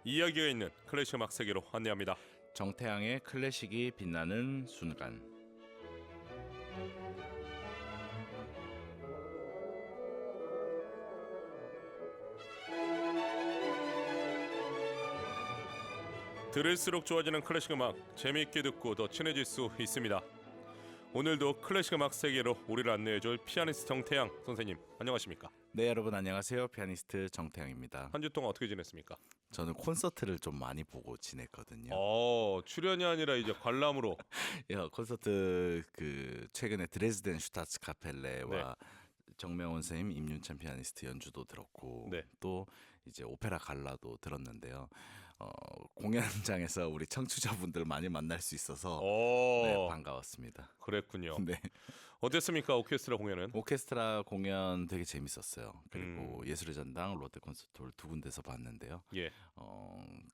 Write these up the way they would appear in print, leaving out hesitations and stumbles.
이야기가 있는 클래식 음악 세계로 안내합니다. 정태양의 클래식이 빛나는 순간. 들을수록 좋아지는 클래식 음악, 재미있게 듣고 더 친해질 수 있습니다. 오늘도 클래식 음악 세계로 우리를 안내해줄 피아니스트 정태양 선생님, 안녕하십니까? 네, 여러분 안녕하세요. 피아니스트 정태양입니다. 한 주 동안 어떻게 지냈습니까? 저는 콘서트를 좀 많이 보고 지냈거든요. 출연이 아니라 이제 관람으로. 콘서트 최근에 드레스덴 슈타츠 카펠레와 정명훈 선생님, 임윤찬 피아니스트 연주도 들었고 네. 또 이제 오페라 갈라도 들었는데요. 공연장에서 우리 청취자분들 많이 만날 수 있어서 반가웠습니다. 그랬군요. 네. 어땠습니까? 오케스트라 공연은? 오케스트라 공연 되게 재밌었어요. 그리고 예술의 전당, 롯데 콘서트홀 두 군데서 봤는데요. 예.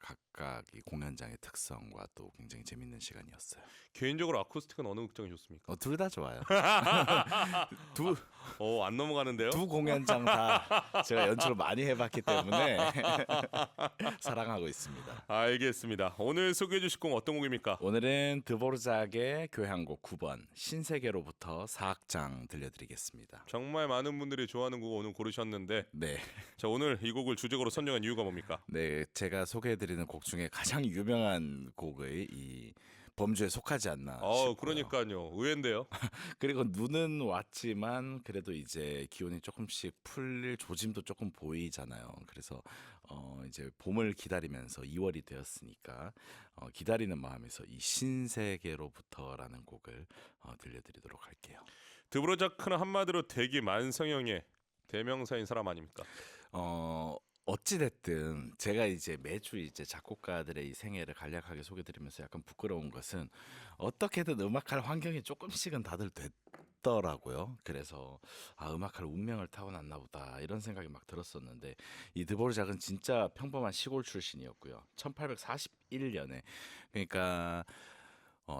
각각 이 공연장의 특성과 또 굉장히 재밌는 시간이었어요. 개인적으로 아쿠스틱은 어느 극장이 좋습니까? 둘 다 좋아요. 안 넘어가는데요? 두 공연장 다 제가 연출을 많이 해봤기 때문에 사랑하고 있습니다. 알겠습니다. 오늘 소개해 주실 곡 어떤 곡입니까? 오늘은 드보르작의 교향곡 9번 신세계로부터 4악장 들려드리겠습니다. 정말 많은 분들이 좋아하는 곡을 오늘 고르셨는데 네. 자, 오늘 이 곡을 주제곡으로 선정한 이유가 뭡니까? 네, 제가 소개해드리는 곡 중에 가장 유명한 곡의 이 범주에 속하지 않나 싶고요. 그러니까요. 의외인데요. 그리고 눈은 왔지만 그래도 이제 기온이 조금씩 풀릴 조짐도 조금 보이잖아요. 그래서 이제 봄을 기다리면서 2월이 되었으니까 기다리는 마음에서 이 신세계로부터라는 곡을 들려드리도록 할게요. 드보르자크는 한마디로 대기 만성형의 대명사인 사람 아닙니까? 어찌됐든 제가 이제 매주 이제 작곡가들의 이 생애를 간략하게 소개드리면서 약간 부끄러운 것은 어떻게든 음악할 환경이 조금씩은 다들 됐더라고요. 그래서 음악할 운명을 타고났나 보다 이런 생각이 막 들었었는데 이 드보르작은 진짜 평범한 시골 출신이었고요. 1841년에 그러니까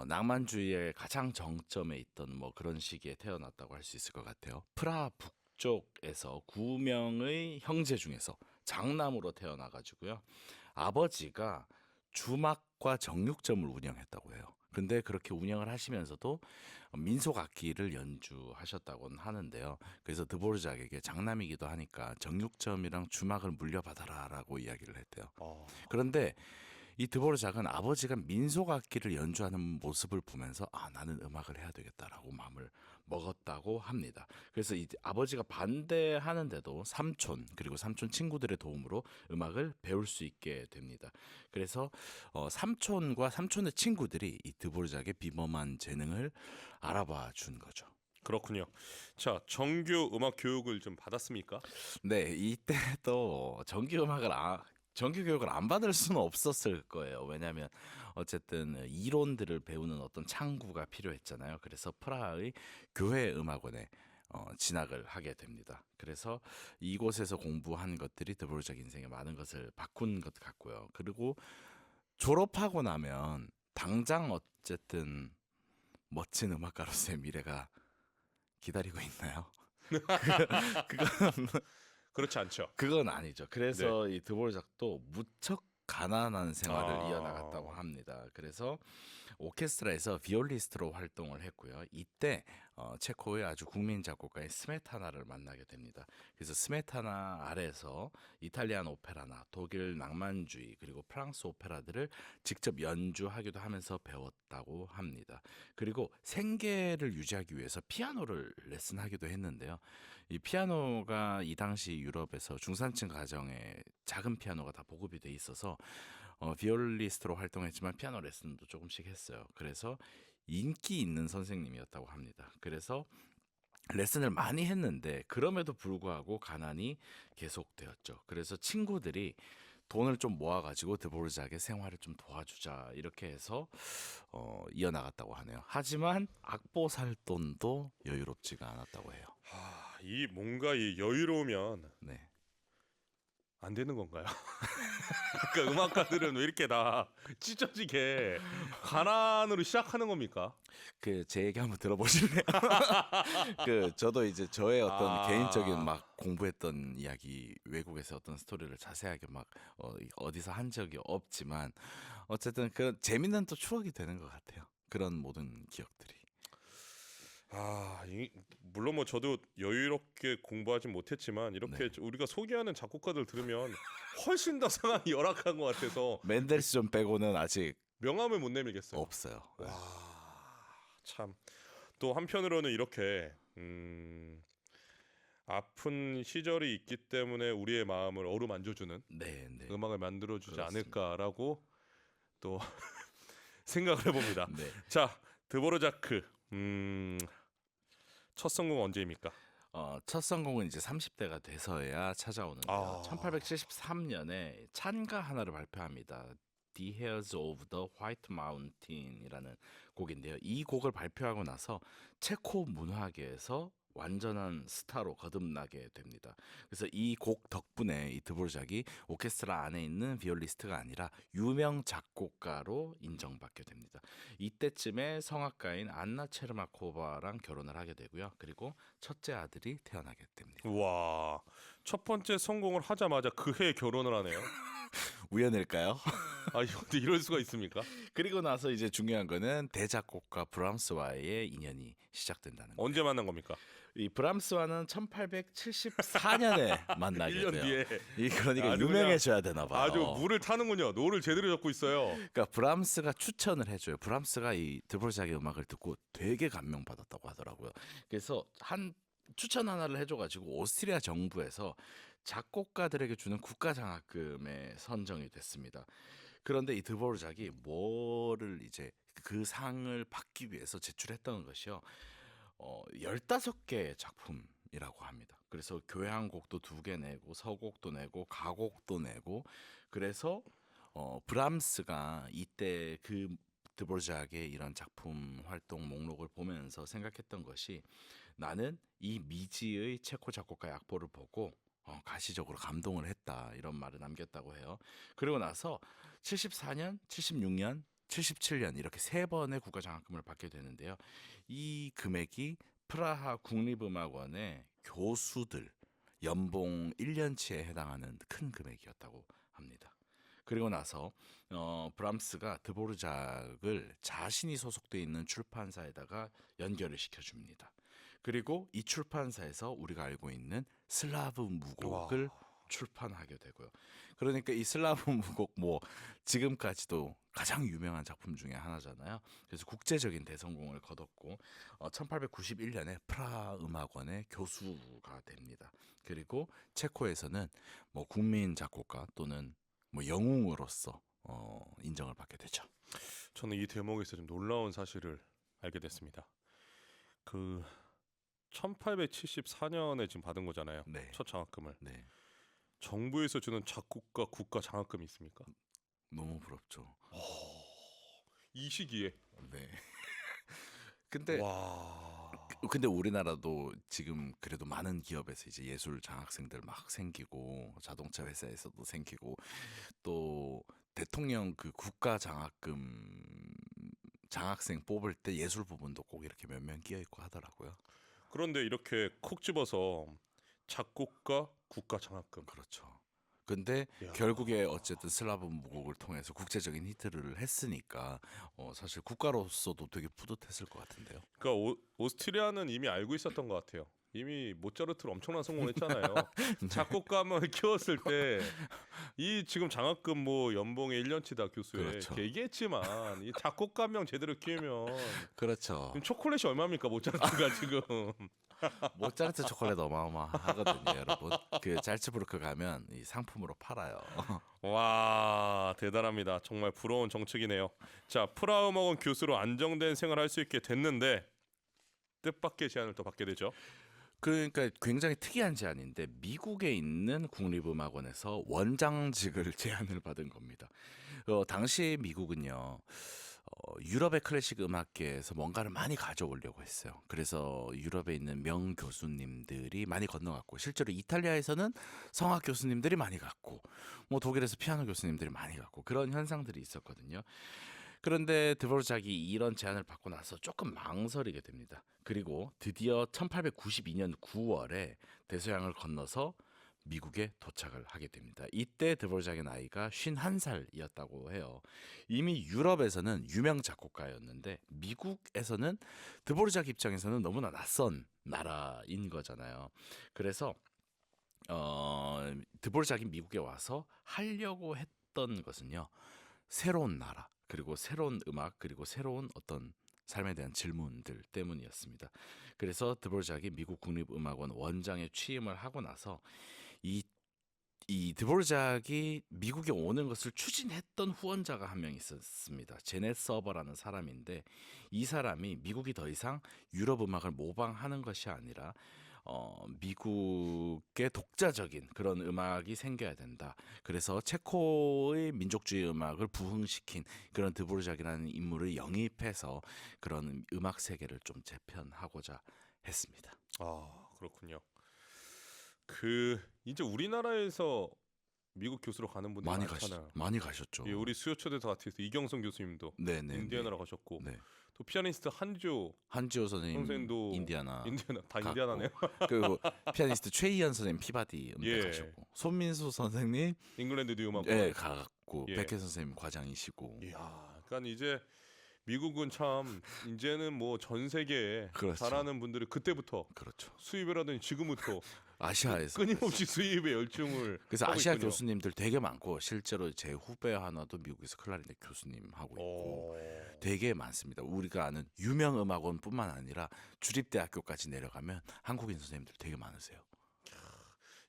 낭만주의의 가장 정점에 있던 뭐 그런 시기에 태어났다고 할 수 있을 것 같아요. 프라하 북쪽에서 9명의 형제 중에서 장남으로 태어나가지고요. 아버지가 주막과 정육점을 운영했다고 해요. 근데 그렇게 운영을 하시면서도 민속 악기를 연주하셨다고는 하는데요. 그래서 드보르작에게 장남이기도 하니까 정육점이랑 주막을 물려받아라라고 이야기를 했대요. 그런데 이 드보르작은 아버지가 민속 악기를 연주하는 모습을 보면서 나는 음악을 해야 되겠다라고 마음을 먹었다고 합니다. 그래서 이 아버지가 반대하는데도 삼촌 그리고 삼촌 친구들의 도움으로 음악을 배울 수 있게 됩니다. 그래서 삼촌과 삼촌의 친구들이 이 드보르작의 비범한 재능을 알아봐 준 거죠. 그렇군요. 자, 정규 음악 교육을 좀 받았습니까? 네, 이때도 정규 교육을 안 받을 수는 없었을 거예요. 왜냐하면 어쨌든 이론들을 배우는 어떤 창구가 필요했잖아요. 그래서 프라하의 교회 음악원에 진학을 하게 됩니다. 그래서 이곳에서 공부한 것들이 드보르작 인생에 많은 것을 바꾼 것 같고요. 그리고 졸업하고 나면 당장 어쨌든 멋진 음악가로서의 미래가 기다리고 있나요? 그건 그렇지 않죠. 그건 아니죠. 그래서 이 드보르작도 무척 가난한 생활을 이어나갔다고 합니다. 그래서 오케스트라에서 비올리스트로 활동을 했고요. 이때 체코의 아주 국민 작곡가인 스메타나를 만나게 됩니다. 그래서 스메타나 아래서 이탈리안 오페라나 독일 낭만주의 그리고 프랑스 오페라들을 직접 연주하기도 하면서 배웠다고 합니다. 그리고 생계를 유지하기 위해서 피아노를 레슨하기도 했는데요. 이 피아노가 이 당시 유럽에서 중산층 가정에 작은 피아노가 다 보급이 돼 있어서 비올리스트로 활동했지만 피아노 레슨도 조금씩 했어요. 그래서 인기 있는 선생님이었다고 합니다. 그래서 레슨을 많이 했는데 그럼에도 불구하고 가난이 계속되었죠. 그래서 친구들이 돈을 좀 모아가지고 드보르작의 생활을 좀 도와주자 이렇게 해서 이어나갔다고 하네요. 하지만 악보 살 돈도 여유롭지가 않았다고 해요. 이 뭔가 이 여유로우면 네. 안 되는 건가요? 겁니까? 음악가들은 왜 이렇게 다 찢어지게 가난으로 시작하는 겁니까? 그 제 얘기 한번 들어보실래요? 그 저도 이제 저의 어떤 아. 개인적인 막 공부했던 이야기 외국에서 어떤 스토리를 자세하게 막 어디서 한 적이 없지만 어쨌든 그런 재밌는 또 추억이 되는 것 같아요. 그런 모든 기억들이. 물론 뭐 저도 여유롭게 공부하진 못했지만 이렇게 네. 우리가 소개하는 작곡가들 들으면 훨씬 더 상황이 열악한 것 같아서 맨델스존 빼고는 아직 명함을 못 내밀겠어요. 없어요. 네. 와, 참. 또 한편으로는 이렇게 아픈 시절이 있기 때문에 우리의 마음을 어루만져주는 네, 네. 음악을 만들어주지 그렇습니다. 않을까라고 또 생각을 해봅니다. 네. 자, 드보르자크 첫 성공 언제입니까? 첫 성공은 이제 30대가 돼서야 찾아오는데요. 아. 1873년에 찬가 하나를 발표합니다. The Hairs of the White Mountain이라는 곡인데요. 이 곡을 발표하고 나서 체코 문화계에서 완전한 스타로 거듭나게 됩니다. 그래서 이 곡 덕분에 이 드보르작이 오케스트라 안에 있는 비올리스트가 아니라 유명 작곡가로 인정받게 됩니다. 이때쯤에 성악가인 안나 체르마코바랑 결혼을 하게 되고요. 그리고 첫째 아들이 태어나게 됩니다. 와, 첫 번째 성공을 하자마자 그해 결혼을 하네요. 우연일까요? 근데 이럴 수가 있습니까? 그리고 나서 이제 중요한 거는 대작곡가 브람스와의 인연이 시작된다는 거예요. 언제 만난 겁니까? 이 브람스와는 1874년에 만나게 1년 돼요. 뒤에. 이 그러니까 아주 유명해져야 되나 봐요. 아주 물을 타는군요. 노를 제대로 잡고 있어요. 그러니까 브람스가 추천을 해줘요. 브람스가 이 드보르자크의 음악을 듣고 되게 감명받았다고 하더라고요. 그래서 한 추천 하나를 해줘가지고 오스트리아 정부에서 작곡가들에게 주는 국가 장학금에 선정이 됐습니다. 그런데 이 드보르자크이 뭐를 이제 그 상을 받기 위해서 제출했던 것이요. 15개의 작품이라고 합니다. 그래서 교향곡도 2개 내고 서곡도 내고 가곡도 내고 그래서 브람스가 이때 그 드보르자크의 이런 작품 활동 목록을 보면서 생각했던 것이 나는 이 미지의 체코 작곡가의 악보를 보고 가시적으로 감동을 했다 이런 말을 남겼다고 해요. 그리고 나서 74년, 76년, 77년 이렇게 3번의 국가 장학금을 받게 되는데요. 이 금액이 프라하 국립음악원의 교수들 연봉 1년치에 해당하는 큰 금액이었다고 합니다. 그리고 나서 브람스가 드보르자크를 자신이 소속돼 있는 출판사에다가 연결을 시켜줍니다. 그리고 이 출판사에서 우리가 알고 있는 슬라브 무곡을 출판하게 되고요. 그러니까 이 슬라브 무곡 뭐 지금까지도 가장 유명한 작품 중에 하나잖아요. 그래서 국제적인 대성공을 거뒀고 1891년에 프라하 음악원의 교수가 됩니다. 그리고 체코에서는 뭐 국민 작곡가 또는 뭐 영웅으로서 인정을 받게 되죠. 저는 이 대목에서 좀 놀라운 사실을 알게 됐습니다. 그 1874년에 지금 받은 거잖아요. 네. 첫 장학금을. 네. 정부에서 주는 작곡가 국가 장학금이 있습니까? 너무 부럽죠. 이 시기에. 네. 근데 와. 근데 우리나라도 지금 그래도 많은 기업에서 이제 예술 장학생들 막 생기고 자동차 회사에서도 생기고 또 대통령 그 국가 장학금 장학생 뽑을 때 예술 부분도 꼭 이렇게 몇 명 끼어 있고 하더라고요. 그런데 이렇게 콕 집어서 작곡가 국가 장학금. 그렇죠. 근데 이야. 결국에 어쨌든 슬라브 무곡을 통해서 국제적인 히트를 했으니까 사실 국가로서도 되게 뿌듯했을 것 같은데요. 그러니까 오스트리아는 이미 알고 있었던 것 같아요. 이미 모차르트를 엄청난 성공을 했잖아요. 작곡가만 키웠을 때 이 지금 장학금 뭐 연봉의 1년치다 교수에 그렇죠. 이렇게 얘기했지만 이 작곡가 한 명 제대로 키우면 그렇죠. 지금 초콜릿이 얼마입니까 모차르트가 지금. 모차르트 초콜릿 어마어마하거든요, 여러분. 그 잘츠부르크 가면 이 상품으로 팔아요. 와, 대단합니다. 정말 부러운 정책이네요. 자, 프라하 음악원 교수로 안정된 생활을 할 수 있게 됐는데 뜻밖의 제안을 또 받게 되죠. 그러니까 굉장히 특이한 제안인데 미국에 있는 국립음악원에서 원장직을 제안을 받은 겁니다. 당시 미국은요. 유럽의 클래식 음악계에서 뭔가를 많이 가져오려고 했어요. 그래서 유럽에 있는 명 교수님들이 많이 건너갔고 실제로 이탈리아에서는 성악 교수님들이 많이 갔고 뭐 독일에서 피아노 교수님들이 많이 갔고 그런 현상들이 있었거든요. 그런데 드보르작이 이런 제안을 받고 나서 조금 망설이게 됩니다. 그리고 드디어 1892년 9월에 대서양을 건너서 미국에 도착을 하게 됩니다. 이때 드보르작의 나이가 51살이었다고 해요. 이미 유럽에서는 유명 작곡가였는데 미국에서는 드보르작 입장에서는 너무나 낯선 나라인 거잖아요. 그래서 드보르작이 미국에 와서 하려고 했던 것은요. 새로운 나라, 그리고 새로운 음악, 그리고 새로운 어떤 삶에 대한 질문들 때문이었습니다. 그래서 드보르작이 미국 국립음악원 원장에 취임을 하고 나서 이, 이 드보르작이 미국에 오는 것을 추진했던 후원자가 한 명 있었습니다. 제넷 서버라는 사람인데 이 사람이 미국이 더 이상 유럽 음악을 모방하는 것이 아니라 미국의 독자적인 그런 음악이 생겨야 된다. 그래서 체코의 민족주의 음악을 부흥시킨 그런 드보르작이라는 인물을 영입해서 그런 음악 세계를 좀 재편하고자 했습니다. 아 그렇군요. 이제 우리나라에서 미국 교수로 가는 분들이 많잖아요. 많이 가셨죠. 예, 우리 수요초대도 아티스트 이경성 교수님도 네네. 인디애나로 가셨고 네. 또 피아니스트 한지호 선생님 선생도 인디애나 다 갔고, 인디애나네요. 그리고 피아니스트 최희연 선생님 피바디 음대 예. 가셨고 손민수 선생님 잉글랜드 뉴음악. 갔고 예. 백혜 선생님 과장이시고 이야, 그러니까 이제 미국은 참 이제는 뭐 전 세계에 그렇죠. 잘하는 분들이 그때부터 그렇죠. 수입을 하더니 지금부터 아시아에서 끊임없이 수입에 열중을 그래서 하고 아시아 있군요. 교수님들 되게 많고 실제로 제 후배 하나도 미국에서 클라리넷 교수님 하고 있고 되게 많습니다. 우리가 아는 유명 음악원뿐만 아니라 주립대학교까지 내려가면 한국인 선생님들 되게 많으세요.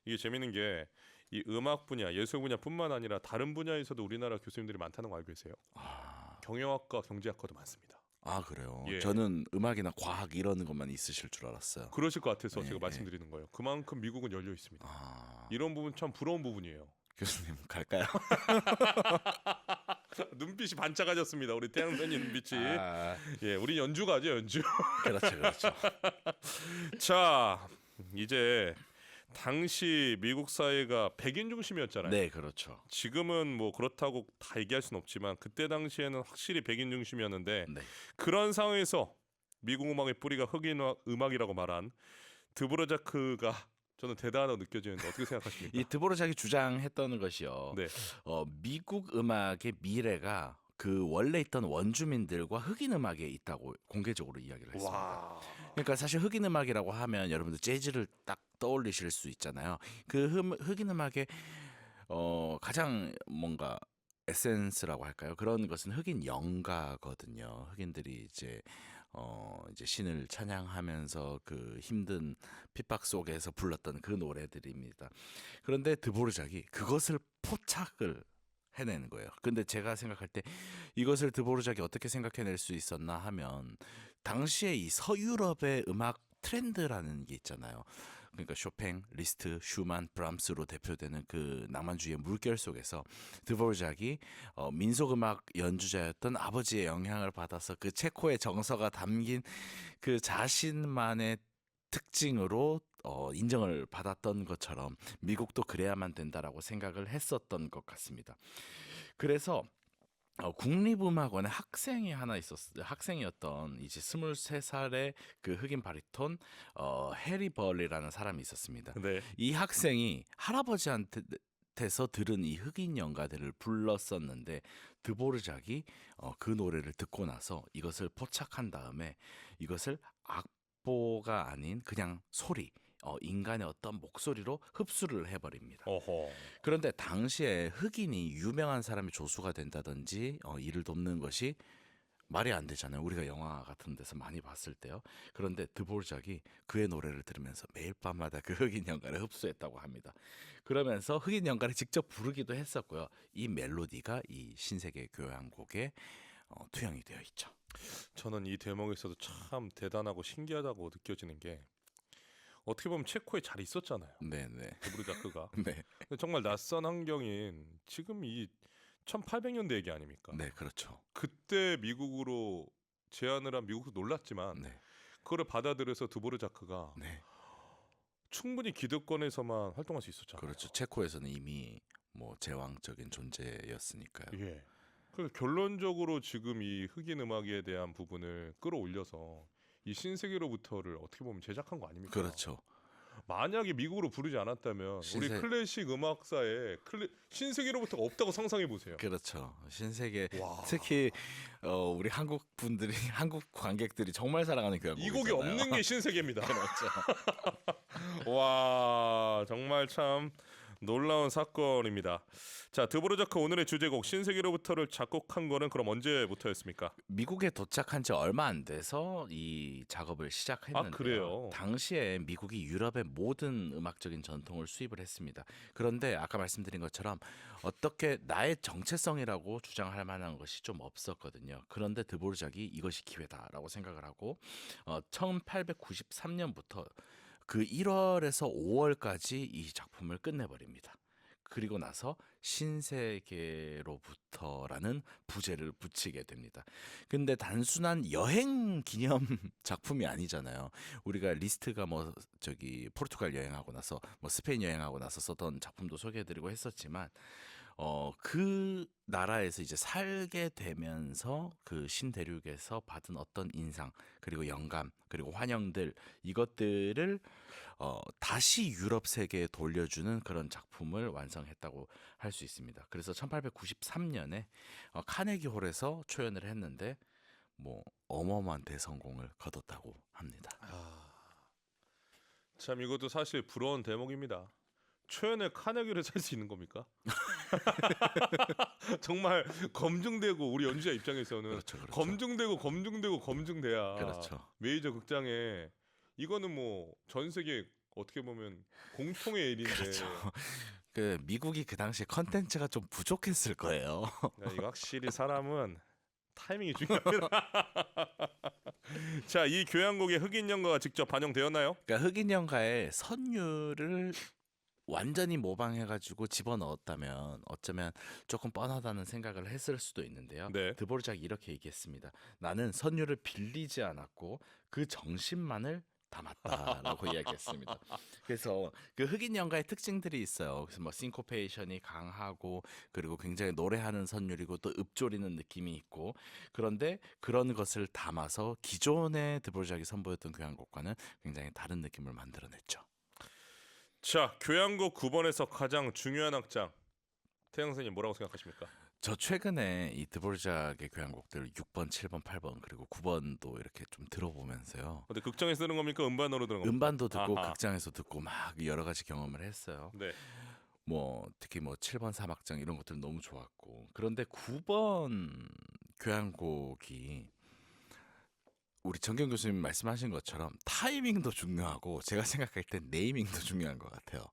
이게 재밌는 게 이 음악 분야, 예술 분야뿐만 아니라 다른 분야에서도 우리나라 교수님들이 많다는 거 알고 계세요? 경영학과, 경제학과도 많습니다. 아 그래요? 예. 저는 음악이나 과학 이런 것만 있으실 줄 알았어요. 그러실 것 같아서 네, 제가 말씀드리는 거예요. 그만큼 미국은 열려 있습니다. 아, 이런 부분 참 부러운 부분이에요. 교수님 갈까요? 눈빛이 반짝아졌습니다. 우리 태양선님 눈빛이. 아, 예, 우리 연주 가죠, 연주. 그렇죠. 자, 이제 당시 미국 사회가 백인 중심이었잖아요. 네, 그렇죠. 지금은 뭐 그렇다고 다 얘기할 수는 없지만 그때 당시에는 확실히 백인 중심이었는데 네. 그런 상황에서 미국 음악의 뿌리가 흑인 음악이라고 말한 드보르자크가 저는 대단하다고 느껴지는데 어떻게 생각하십니까? 이 드보르작이 주장했던 것이요. 네. 미국 음악의 미래가 그 원래 있던 원주민들과 흑인 음악에 있다고 공개적으로 이야기를 했습니다. 와. 그러니까 사실 흑인 음악이라고 하면 여러분들 재즈를 딱 떠올리실 수 있잖아요. 그 흑인 음악의 가장 뭔가 에센스라고 할까요? 그런 것은 흑인 영가거든요. 흑인들이 이제 신을 찬양하면서 그 힘든 핍박 속에서 불렀던 그 노래들입니다. 그런데 드보르작이 그것을 포착을 해내는 거예요. 근데 제가 생각할 때 이것을 드보르작이 어떻게 생각해낼 수 있었나 하면 당시에 이 서유럽의 음악 트렌드라는 게 있잖아요. 그러니까 쇼팽, 리스트, 슈만, 브람스로 대표되는 그 낭만주의의 물결 속에서 드보르작이 민속음악 연주자였던 아버지의 영향을 받아서 그 체코의 정서가 담긴 그 자신만의 특징으로 인정을 받았던 것처럼 미국도 그래야만 된다라고 생각을 했었던 것 같습니다. 그래서 국립음악원에 학생이 하나 있었어요. 학생이었던 이제 23살의 그 흑인 바리톤 해리 벌리라는 사람이 있었습니다. 네. 이 학생이 할아버지한테서 들은 이 흑인 연가들을 불렀었는데 드보르작이 그 노래를 듣고 나서 이것을 포착한 다음에 이것을 악보가 아닌 그냥 소리 인간의 어떤 목소리로 흡수를 해버립니다. 어허. 그런데 당시에 흑인이 유명한 사람이 조수가 된다든지 일을 돕는 것이 말이 안 되잖아요. 우리가 영화 같은 데서 많이 봤을 때요. 그런데 드보르작이 그의 노래를 들으면서 매일 밤마다 그 흑인 연가를 흡수했다고 합니다. 그러면서 흑인 연가를 직접 부르기도 했었고요. 이 멜로디가 이 신세계 교향곡에 투영이 되어 있죠. 저는 이 대목에서도 참 대단하고 신기하다고 느껴지는 게 어떻게 보면 체코에 잘 있었잖아요. 네네. 드보르자크가. 네. 근데 정말 낯선 환경인 지금 이 1800년대 얘기 아닙니까? 네, 그렇죠. 그때 미국으로 제안을 한 미국도 놀랐지만 네, 그거를 받아들여서 드보르자크가 네, 충분히 기득권에서만 활동할 수 있었잖아요. 그렇죠. 체코에서는 이미 뭐 제왕적인 존재였으니까요. 예. 그래서 결론적으로 지금 이 흑인 음악에 대한 부분을 끌어올려서 이 신세계로부터를 어떻게 보면 제작한 거 아닙니까? 그렇죠. 만약에 미국으로 부르지 않았다면 우리 신세- 클래식 음악사에 신세계로부터가 없다고 상상해 보세요. 그렇죠. 신세계 와. 특히 우리 한국 분들이 한국 관객들이 정말 사랑하는 교향곡 이 곡이 없는 게 신세계입니다. 그렇죠. 와, 정말 참 놀라운 사건입니다. 자, 드보르자크 오늘의 주제곡 신세계로부터를 작곡한 거는 그럼 언제부터였습니까? 미국에 도착한 지 얼마 안 돼서 이 작업을 시작했는데요. 아, 그래요? 당시에 미국이 유럽의 모든 음악적인 전통을 수입을 했습니다. 그런데 아까 말씀드린 것처럼 어떻게 나의 정체성이라고 주장할 만한 것이 좀 없었거든요. 그런데 드보르작이 이것이 기회다라고 생각을 하고 1893년부터 그 1월에서 5월까지 이 작품을 끝내버립니다. 그리고 나서 신세계로부터라는 부제를 붙이게 됩니다. 근데 단순한 여행 기념 작품이 아니잖아요. 우리가 리스트가 뭐 저기 포르투갈 여행하고 나서 뭐 스페인 여행하고 나서 썼던 작품도 소개해드리고 했었지만 그 나라에서 이제 살게 되면서 그 신대륙에서 받은 어떤 인상 그리고 영감 그리고 환영들 이것들을 다시 유럽 세계에 돌려주는 그런 작품을 완성했다고 할 수 있습니다. 그래서 1893년에 카네기 홀에서 초연을 했는데 뭐 어마어마한 대성공을 거뒀다고 합니다. 참 이것도 사실 부러운 대목입니다. 초연의 카네기를 살 수 있는 겁니까? 정말 검증되고 우리 연주자 입장에서는 그렇죠, 그렇죠. 검증돼야 그렇죠. 메이저 극장에 이거는 뭐 전 세계 어떻게 보면 공통의 일인데 그렇죠. 그 미국이 그 당시에 컨텐츠가 좀 부족했을 거예요. 야, 이거 확실히 사람은 타이밍이 중요합니다. 자, 이 교향곡에 흑인 연가가 직접 반영되었나요? 그러니까 흑인 연가의 선율을 완전히 모방해가지고 집어넣었다면 어쩌면 조금 뻔하다는 생각을 했을 수도 있는데요. 네. 드보르작이 이렇게 얘기했습니다. 나는 선율을 빌리지 않았고 그 정신만을 담았다라고 이야기했습니다. 그래서 그 흑인 연가의 특징들이 있어요. 그래서 뭐 싱코페이션이 강하고 그리고 굉장히 노래하는 선율이고 또 읊조리는 느낌이 있고 그런데 그런 것을 담아서 기존의 드보르작이 선보였던 교향곡과는 굉장히 다른 느낌을 만들어냈죠. 자, 교향곡 9번에서 가장 중요한 악장 태양 선생님 뭐라고 생각하십니까? 저 최근에 이 드보르작의 교향곡들 6번, 7번, 8번 그리고 9번도 이렇게 좀 들어보면서요. 근데 극장에서 들은 겁니까? 음반으로 들은 겁니까? 음반도 듣고 아하. 극장에서 듣고 막 여러 가지 경험을 했어요. 네. 뭐 특히 뭐 7번 사막장 이런 것들 너무 좋았고 그런데 9번 교향곡이 우리 정경 교수님 말씀하신 것처럼 타이밍도 중요하고 제가 생각할 땐 네이밍도 중요한 것 같아요.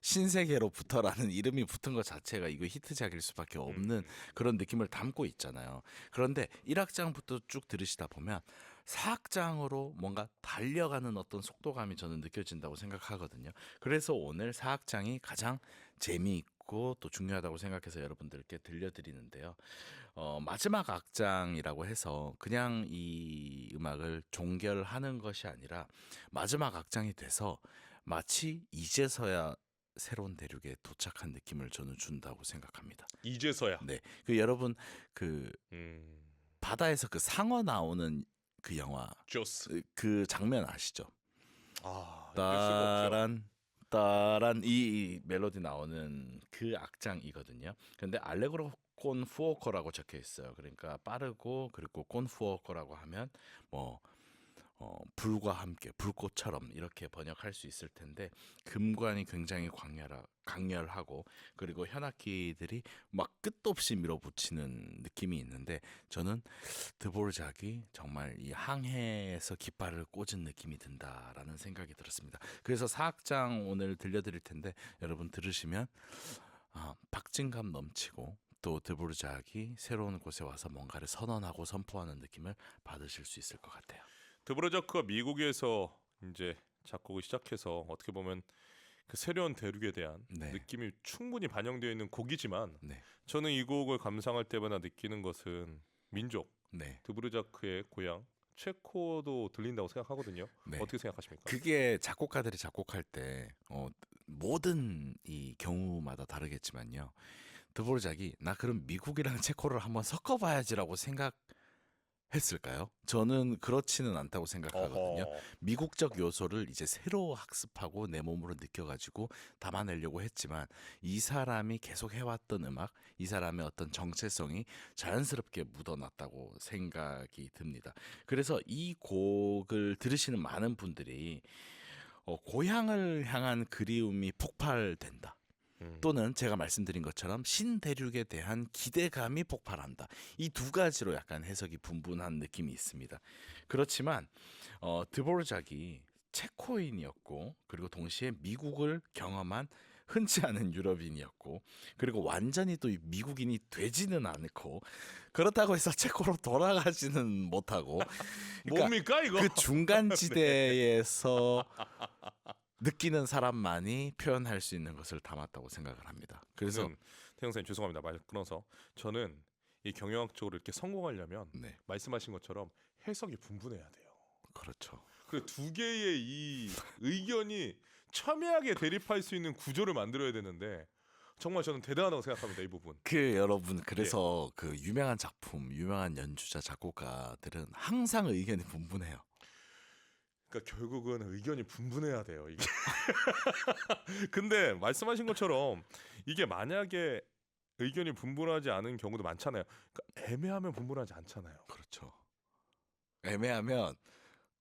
신세계로부터라는 이름이 붙은 것 자체가 이거 히트작일 수밖에 없는 그런 느낌을 담고 있잖아요. 그런데 1악장부터 쭉 들으시다 보면 4악장으로 뭔가 달려가는 어떤 속도감이 저는 느껴진다고 생각하거든요. 그래서 오늘 4악장이 가장 재미있고 또 중요하다고 생각해서 여러분들께 들려드리는데요. 마지막 악장이라고 해서 그냥 이 음악을 종결하는 것이 아니라 마지막 악장이 돼서 마치 이제서야 새로운 대륙에 도착한 느낌을 저는 준다고 생각합니다. 이제서야. 네, 그 여러분 그 음. 바다에서 그 상어 나오는 그 영화 조스. 그 장면 아시죠? 아, 잊을 수가 없죠. 따란 따란 이 멜로디 나오는 그 악장이거든요. 그런데 알레그로 콘 푸오코라고 적혀 있어요. 그러니까 빠르고 그리고 콘 푸오코라고 하면 뭐 불과 함께 불꽃처럼 이렇게 번역할 수 있을 텐데 금관이 굉장히 강렬하고 그리고 현악기들이 막 끝도 없이 밀어붙이는 느낌이 있는데 저는 드보르작이 정말 이 항해에서 깃발을 꽂은 느낌이 든다라는 생각이 들었습니다. 그래서 사악장 오늘 들려드릴 텐데 여러분 들으시면 박진감 넘치고 또 드보르작이 새로운 곳에 와서 뭔가를 선언하고 선포하는 느낌을 받으실 수 있을 것 같아요. 드보르자크가 미국에서 이제 작곡을 시작해서 어떻게 보면 그 새로운 대륙에 대한 네. 느낌이 충분히 반영되어 있는 곡이지만 네. 저는 이 곡을 감상할 때마다 느끼는 것은 민족 네. 드보르자크의 고향 체코도 들린다고 생각하거든요. 네. 어떻게 생각하십니까? 그게 작곡가들이 작곡할 때 모든 이 경우마다 다르겠지만요. 드보르작이 나 그럼 미국이랑 체코를 한번 섞어봐야지라고 생각했을까요? 저는 그렇지는 않다고 생각하거든요. 어허. 미국적 요소를 이제 새로 학습하고 내 몸으로 느껴가지고 담아내려고 했지만 이 사람이 계속 해왔던 음악, 이 사람의 어떤 정체성이 자연스럽게 묻어났다고 생각이 듭니다. 그래서 이 곡을 들으시는 많은 분들이 고향을 향한 그리움이 폭발된다. 또는 제가 말씀드린 것처럼 신대륙에 대한 기대감이 폭발한다. 이 두 가지로 약간 해석이 분분한 느낌이 있습니다. 그렇지만 드보르작이 체코인이었고 그리고 동시에 미국을 경험한 흔치 않은 유럽인이었고 그리고 완전히 또 미국인이 되지는 않고 그렇다고 해서 체코로 돌아가지는 못하고 그러니까 뭡니까 이거? 그 중간 지대에서 느끼는 사람만이 표현할 수 있는 것을 담았다고 생각을 합니다. 그래서 태영 선생님 죄송합니다. 말 끊어서 저는 이 경영학적으로 이렇게 성공하려면 네, 말씀하신 것처럼 해석이 분분해야 돼요. 그렇죠. 그 두 개의 이 의견이 첨예하게 대립할 수 있는 구조를 만들어야 되는데 정말 저는 대단하다고 생각합니다. 이 부분. 여러분 그래서 그 유명한 작품, 유명한 연주자, 작곡가들은 항상 의견이 분분해요. 그러니까 결국은 의견이 분분해야 돼요. 이게. 근데 말씀하신 것처럼 이게 만약에 의견이 분분하지 않은 경우도 많잖아요. 그러니까 애매하면 분분하지 않잖아요. 그렇죠. 애매하면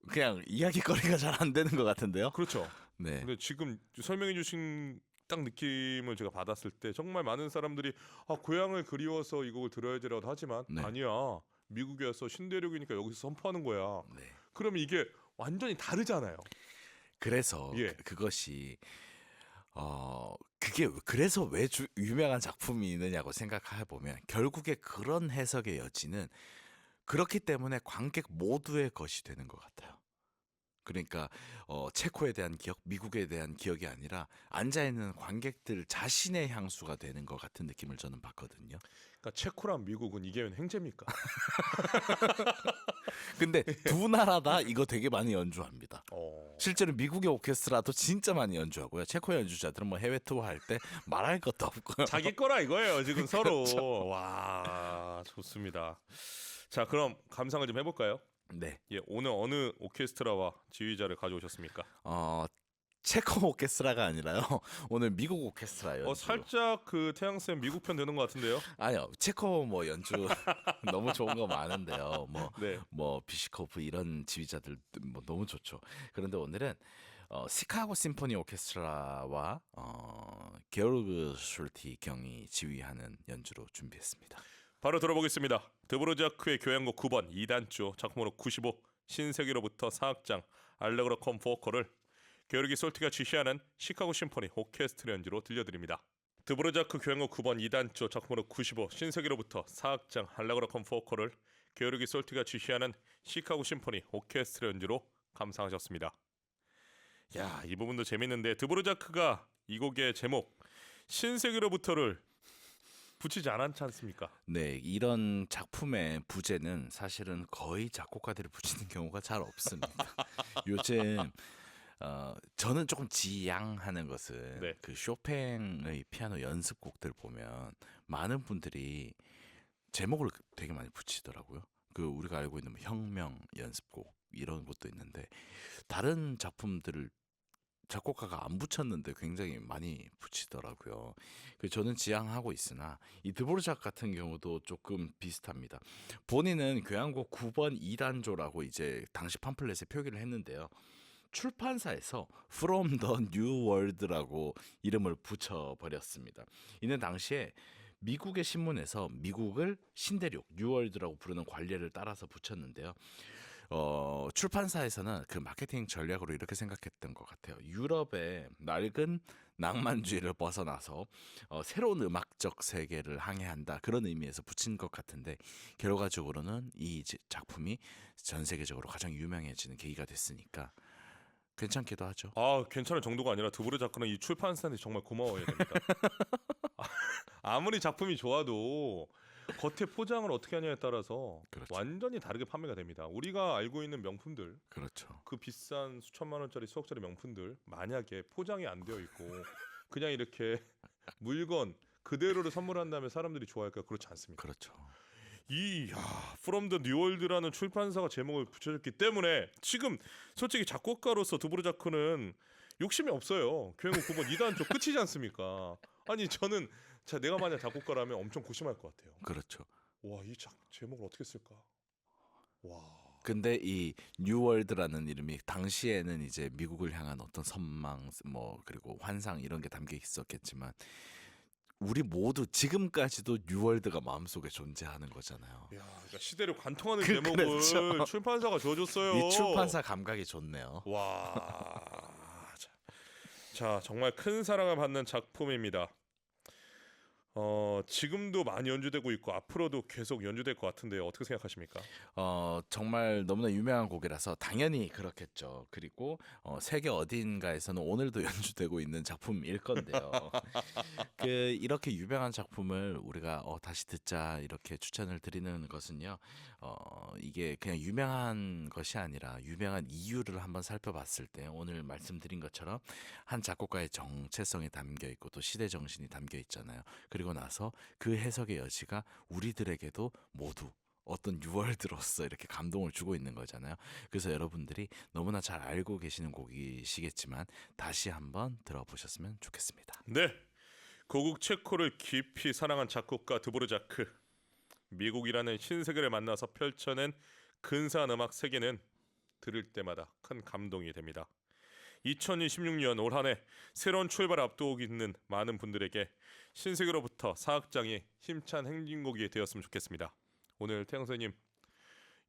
그냥 이야기거리가 잘 안 되는 것 같은데요. 그렇죠. 네, 근데 지금 설명해 주신 딱 느낌을 제가 받았을 때 정말 많은 사람들이 고향을 그리워서 이 곡을 들어야지라고 하지만 네. 아니야. 미국에 와서 신대륙이니까 여기서 선포하는 거야. 네. 그러면 이게 완전히 다르잖아요. 그래서 예. 그것이 그게 그래서 왜 유명한 작품이 있느냐고 생각해 보면 결국에 그런 해석의 여지는 그렇기 때문에 관객 모두의 것이 되는 것 같아요. 그러니까 체코에 대한 기억, 미국에 대한 기억이 아니라 앉아 있는 관객들 자신의 향수가 되는 것 같은 느낌을 저는 받거든요. 그러니까 체코랑 미국은 이게 행제입니까? 근데 두 나라 다 이거 되게 많이 연주합니다. 어. 실제로 미국의 오케스트라도 진짜 많이 연주하고요. 체코 연주자들은 뭐 해외 투어 할 때 말할 것도 없고요. 자기 거라 이거예요. 지금 서로. 와, 좋습니다. 자, 그럼 감상을 좀 해볼까요? 네. 예, 오늘 어느 오케스트라와 지휘자를 가져오셨습니까? 체코 오케스트라가 아니라요. 오늘 미국 오케스트라 연주. 살짝 그 태양쌤 미국 편 되는 것 같은데요? 아니요. 체코 뭐 연주 너무 좋은 거 많은데요. 네. 뭐 비시코프 이런 지휘자들 뭐 너무 좋죠. 그런데 오늘은 시카고 심포니 오케스트라와 게오르그 슐티 경이 지휘하는 연주로 준비했습니다. 바로 들어보겠습니다. 드보르자크의 교향곡 9번 2단조 작품으로 95 신세계로부터 사악장 알레그로 컴포커를 게오르기 솔티가 지휘하는 시카고 심포니 오케스트라 연주로 들려드립니다. 드보르자크 교향곡 9번 2단조 작품으로 95 신세계로부터 사악장 알레그로 컴포커를 게오르기 솔티가 지휘하는 시카고 심포니 오케스트라 연주로 감상하셨습니다. 야, 이 부분도 재밌는데 드보르자크가 이 곡의 제목 신세계로부터를 붙이지 않았지 않습니까? 네, 이런 작품의 부제는 사실은 거의 작곡가들이 붙이는 경우가 잘 없습니다. 요즘 저는 조금 지양하는 것은 네. 그 쇼팽의 피아노 연습곡들 보면 많은 분들이 제목을 되게 많이 붙이더라고요. 그 우리가 알고 있는 뭐 혁명 연습곡 이런 것도 있는데 다른 작품들을 작곡가가 안 붙였는데 굉장히 많이 붙이더라고요. 저는 지향하고 있으나 이 드보르작 같은 경우도 조금 비슷합니다. 본인은 교향곡 9번 2단조라고 이제 당시 팜플렛에 표기를 했는데요. 출판사에서 From the New World라고 이름을 붙여버렸습니다. 이는 당시에 미국의 신문에서 미국을 신대륙 뉴월드라고 부르는 관례를 따라서 붙였는데요. 출판사에서는 그 마케팅 전략으로 이렇게 생각했던 것 같아요. 유럽의 낡은 낭만주의를 벗어나서 새로운 음악적 세계를 항해한다 그런 의미에서 붙인 것 같은데 결과적으로는 이 작품이 전 세계적으로 가장 유명해지는 계기가 됐으니까 괜찮기도 하죠. 아 괜찮을 정도가 아니라 드보르자크는 이 출판사한테 정말 고마워해야 됩니다. 아무리 작품이 좋아도 겉에 포장을 어떻게 하냐에 따라서 그렇죠. 완전히 다르게 판매가 됩니다. 우리가 알고 있는 명품들, 그렇죠. 그 비싼 수천만 원짜리 수억짜리 명품들 만약에 포장이 안 되어 있고 그냥 이렇게 물건 그대로를 선물한다면 사람들이 좋아할까? 그렇지 않습니다. 그렇죠. From the New World라는 출판사가 제목을 붙여줬기 때문에 지금 솔직히 작곡가로서 드보르자크는 욕심이 없어요. 교향곡 9번 2단조 끝이지 않습니까? 아니 저는 내가 만약 작곡가라면 엄청 고심할 것 같아요. 그렇죠. 와, 이 제목을 어떻게 쓸까? 와. 근데 이 뉴월드라는 이름이 당시에는 이제 미국을 향한 어떤 선망 뭐 그리고 환상 이런 게 담겨 있었겠지만 우리 모두 지금까지도 뉴월드가 마음속에 존재하는 거잖아요. 야, 그러니까 시대를 관통하는 제목을 그렇죠. 출판사가 줘줬어요. 이 출판사 감각이 좋네요. 와. 자, 정말 큰 사랑을 받는 작품입니다. 지금도 많이 연주되고 있고 앞으로도 계속 연주될 것 같은데요. 어떻게 생각하십니까? 정말 너무나 유명한 곡이라서 당연히 그렇겠죠. 그리고 세계 어딘가에서는 오늘도 연주되고 있는 작품일 건데요. 이렇게 유명한 작품을 우리가 다시 듣자 이렇게 추천을 드리는 것은요. 이게 그냥 유명한 것이 아니라 유명한 이유를 한번 살펴봤을 때 오늘 말씀드린 것처럼 한 작곡가의 정체성이 담겨 있고 또 시대 정신이 담겨 있잖아요. 그리고 나서 그 해석의 여지가 우리들에게도 모두 어떤 뉴월드로서 이렇게 감동을 주고 있는 거잖아요. 그래서 여러분들이 너무나 잘 알고 계시는 곡이시겠지만 다시 한번 들어보셨으면 좋겠습니다. 네, 고국 체코를 깊이 사랑한 작곡가 드보르자크, 미국이라는 신세계를 만나서 펼쳐낸 근사한 음악 세계는 들을 때마다 큰 감동이 됩니다. 2026년 올 한 해 새로운 출발을 앞두고 있는 많은 분들에게 신세계로부터 사악장이 힘찬 행진곡이 되었으면 좋겠습니다. 오늘 태영 선생님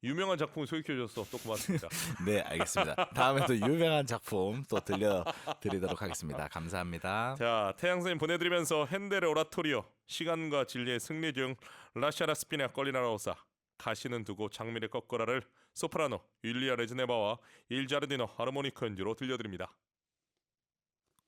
유명한 작품 소개해 주셔서 또 고맙습니다. 네, 알겠습니다. 다음에 또 유명한 작품 또 들려드리도록 하겠습니다. 감사합니다. 자, 태양 선생님 보내드리면서 핸델의 오라토리오, 시간과 진리의 승리 중 라샤라 스피나 껄리나로사, 가시는 두고 장미를 꺾어라를 소프라노 윌리아 레즈네바와 일자르디노 하르모니카 연주로 들려드립니다.